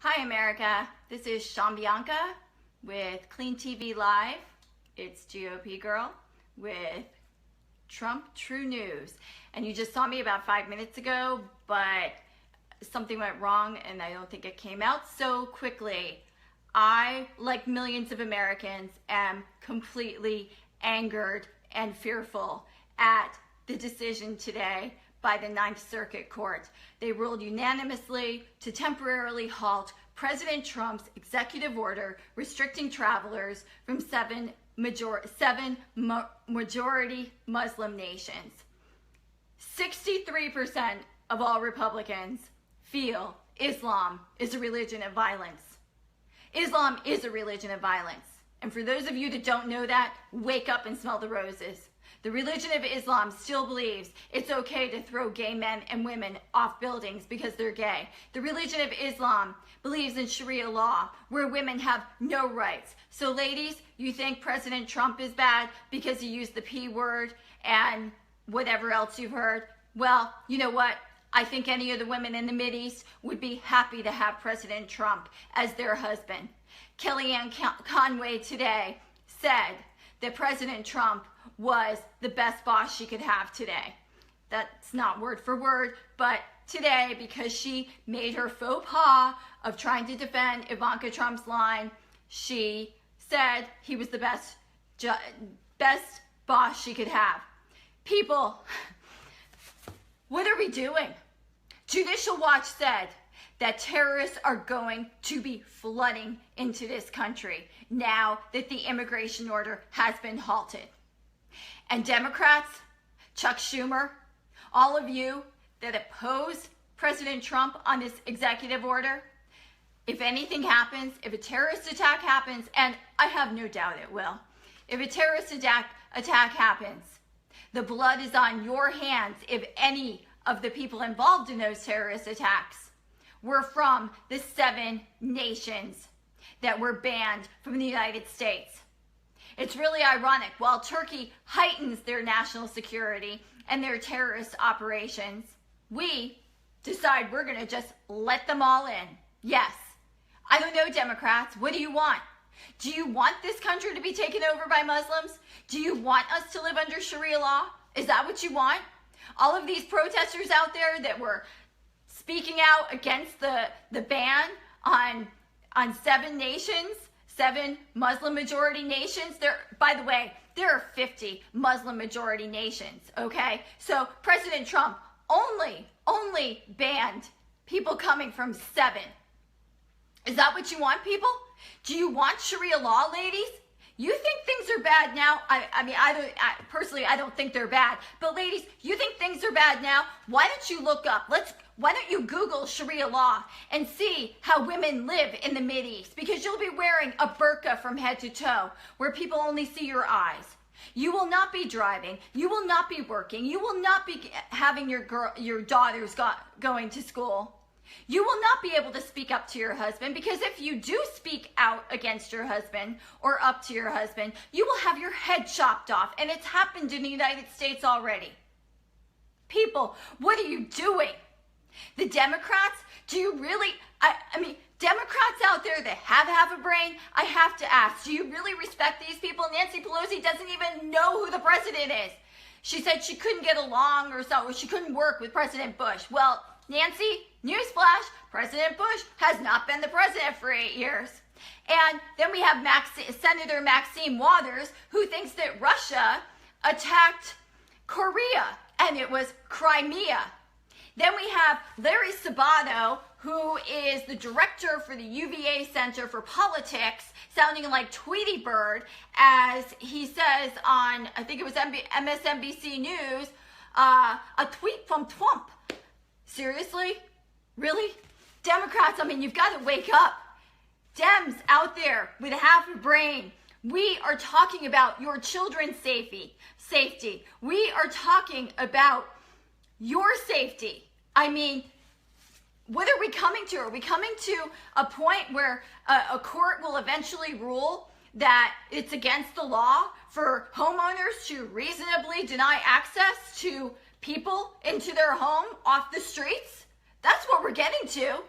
Hi America, this is Bianca with Clean TV Live. It's GOPGIRL with Trump True News. And you just saw me about 5 minutes ago, but something went wrong and I don't think it came out so quickly. I, like millions of Americans, am completely angered and fearful at the decision today by the Ninth Circuit Court. They ruled unanimously to temporarily halt President Trump's executive order restricting travelers from seven majority Muslim nations. 63% of all Republicans feel Islam is a religion of violence. Islam is a religion of violence. And for those of you that don't know that, wake up and smell the roses. The religion of Islam still believes it's okay to throw gay men and women off buildings because they're gay. The religion of Islam believes in Sharia law, where women have no rights. So ladies, you think President Trump is bad because he used the P word and whatever else you've heard? Well, you know what? I think any of the women in the Mideast would be happy to have President Trump as their husband. Kellyanne Conway today said that President Trump was the best boss she could have today. That's not word for word, but today, because she made her faux pas of trying to defend Ivanka Trump's line, she said he was the best boss she could have. People, what are we doing? Judicial Watch said that terrorists are going to be flooding into this country now that the immigration order has been halted. And Democrats, Chuck Schumer, all of you that oppose President Trump on this executive order, if anything happens, if a terrorist attack happens, and I have no doubt it will, if a terrorist attack happens, the blood is on your hands if any of the people involved in those terrorist attacks were from the 7 nations that were banned from the United States. It's really ironic. While Turkey heightens their national security and their terrorist operations, we decide we're going to just let them all in. Yes. I don't know, Democrats. What do you want? Do you want this country to be taken over by Muslims? Do you want us to live under Sharia law? Is that what you want? All of these protesters out there that were speaking out against the ban on 7 nations, 7 Muslim majority nations. By the way, there are 50 Muslim majority nations, okay? So President Trump only banned people coming from 7. Is that what you want, people? Do you want Sharia law, ladies? You think things are bad now? I personally don't think they're bad. But ladies, you think things are bad now? Why don't you look up? Why don't you Google Sharia law and see how women live in the Mideast? Because you'll be wearing a burqa from head to toe, where people only see your eyes. You will not be driving. You will not be working. You will not be having your daughters going to school. You will not be able to speak up to your husband, because if you do speak out against your husband or up to your husband, you will have your head chopped off. And it's happened in the United States already. People, what are you doing? The Democrats, do you really, Democrats out there that have a brain, I have to ask, do you really respect these people? Nancy Pelosi doesn't even know who the president is. She said she couldn't get along or she couldn't work with President Bush. Well, Nancy, newsflash, President Bush has not been the president for 8 years. And then we have Senator Maxine Waters, who thinks that Russia attacked Korea, and it was Crimea. Then we have Larry Sabato, who is the director for the UVA Center for Politics, sounding like Tweety Bird, as he says on, I think it was MSNBC News, a tweet from Trump. Seriously? Really? Democrats, you've got to wake up. Dems out there with half a brain. We are talking about your children's safety. We are talking about your safety. What are we coming to? Are we coming to a point where a court will eventually rule that it's against the law for homeowners to reasonably deny access to people into their home off the streets? That's what we're getting to.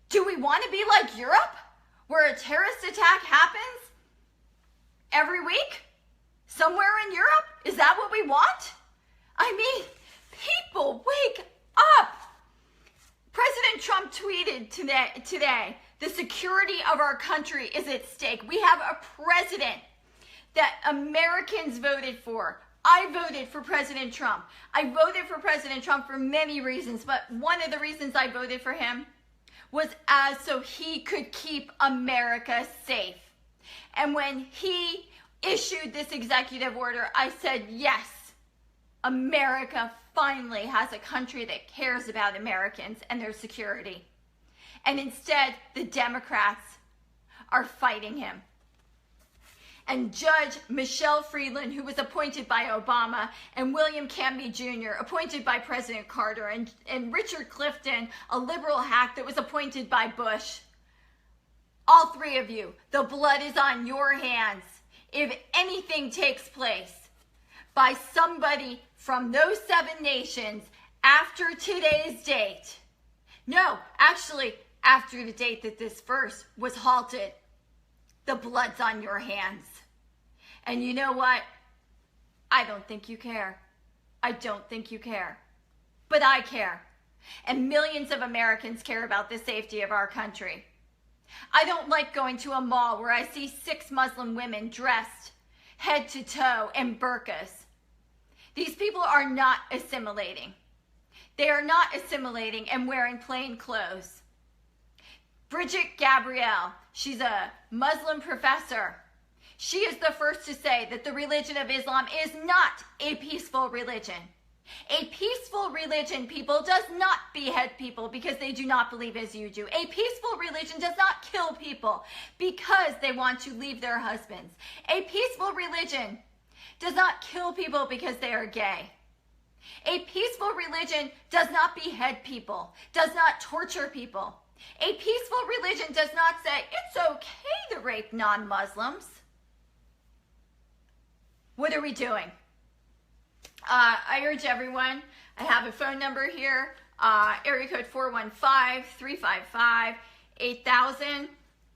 Do we want to be like Europe, where a terrorist attack happens every week? Somewhere in Europe? Is that what we want? I mean, people, wake up. President Trump tweeted today, the security of our country is at stake. We have a president that Americans voted for. I voted for President Trump. I voted for President Trump for many reasons, but one of the reasons I voted for him was so he could keep America safe. And when he issued this executive order, I said, yes, America finally has a country that cares about Americans and their security. And instead, the Democrats are fighting him. And Judge Michelle Friedland, who was appointed by Obama, and William Canby Jr., appointed by President Carter, and Richard Clifton, a liberal hack that was appointed by Bush. All three of you, the blood is on your hands. If anything takes place by somebody from those 7 nations after today's date, no, actually, after the date that this verse was halted, the blood's on your hands. And you know what? I don't think you care. I don't think you care. But I care. And millions of Americans care about the safety of our country. I don't like going to a mall where I see 6 Muslim women dressed head to toe in burqas. These people are not assimilating. They are not assimilating and wearing plain clothes. Bridget Gabrielle, she's a Muslim professor. She is the first to say that the religion of Islam is not a peaceful religion. A peaceful religion, people, does not behead people because they do not believe as you do. A peaceful religion does not kill people because they want to leave their husbands. A peaceful religion does not kill people because they are gay. A peaceful religion does not behead people, does not torture people. A peaceful religion does not say it's okay to rape non-Muslims. What are we doing? I urge everyone, I have a phone number here, area code 415-355-8000,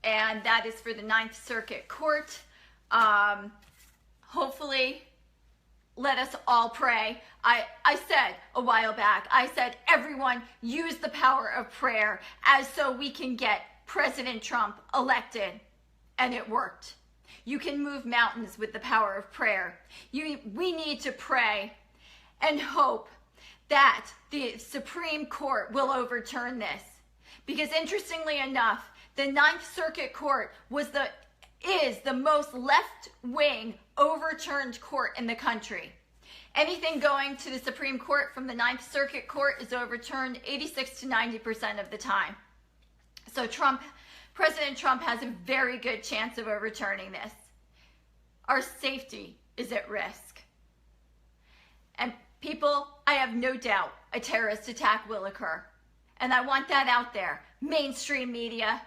and that is for the 9th Circuit Court. Hopefully, let us all pray. I said a while back, I said everyone use the power of prayer as so we can get President Trump elected, and it worked. You can move mountains with the power of prayer. We need to pray and hope that the Supreme Court will overturn this. Because interestingly enough, the 9th Circuit Court is the most left-wing overturned court in the country. Anything going to the Supreme Court from the 9th Circuit Court is overturned 86 to 90% of the time. So President Trump has a very good chance of overturning this. Our safety is at risk. And people, I have no doubt a terrorist attack will occur. And I want that out there, mainstream media,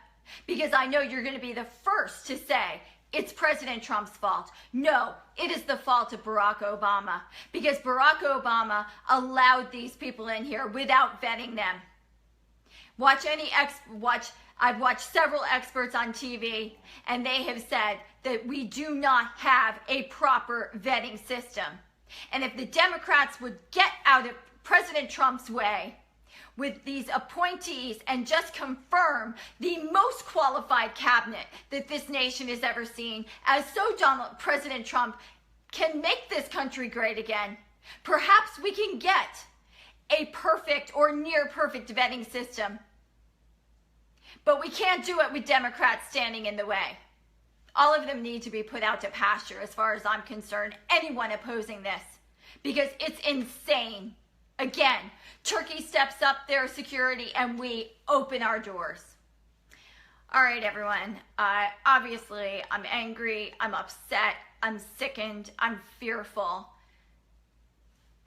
because I know you're going to be the first to say it's President Trump's fault. No, it is the fault of Barack Obama, because Barack Obama allowed these people in here without vetting them. I've watched several experts on TV, and they have said that we do not have a proper vetting system. And if the Democrats would get out of President Trump's way with these appointees and just confirm the most qualified cabinet that this nation has ever seen, as so President Trump can make this country great again, perhaps we can get a perfect or near perfect vetting system. But we can't do it with Democrats standing in the way. All of them need to be put out to pasture as far as I'm concerned, anyone opposing this, because it's insane. Again, Turkey steps up their security and we open our doors. All right, everyone. Obviously, I'm angry, I'm upset, I'm sickened, I'm fearful.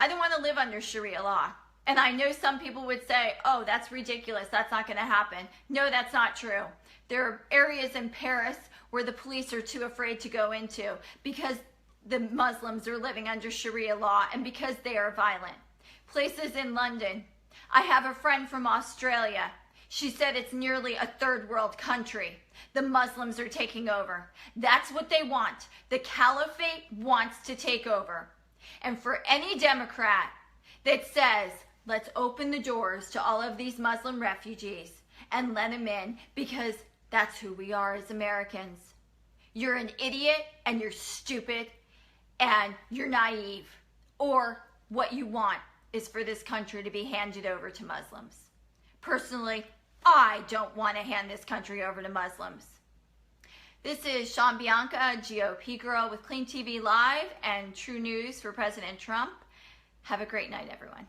I don't want to live under Sharia law. And I know some people would say, oh, that's ridiculous, that's not going to happen. No, that's not true. There are areas in Paris where the police are too afraid to go into because the Muslims are living under Sharia law and because they are violent. Places in London. I have a friend from Australia. She said it's nearly a third world country. The Muslims are taking over. That's what they want. The caliphate wants to take over. And for any Democrat that says, let's open the doors to all of these Muslim refugees and let them in because that's who we are as Americans, you're an idiot and you're stupid and you're naive. Or what you want is for this country to be handed over to Muslims. Personally, I don't want to hand this country over to Muslims. This is Bianca, GOP Girl with Clean TV Live and True News for President Trump. Have a great night, everyone.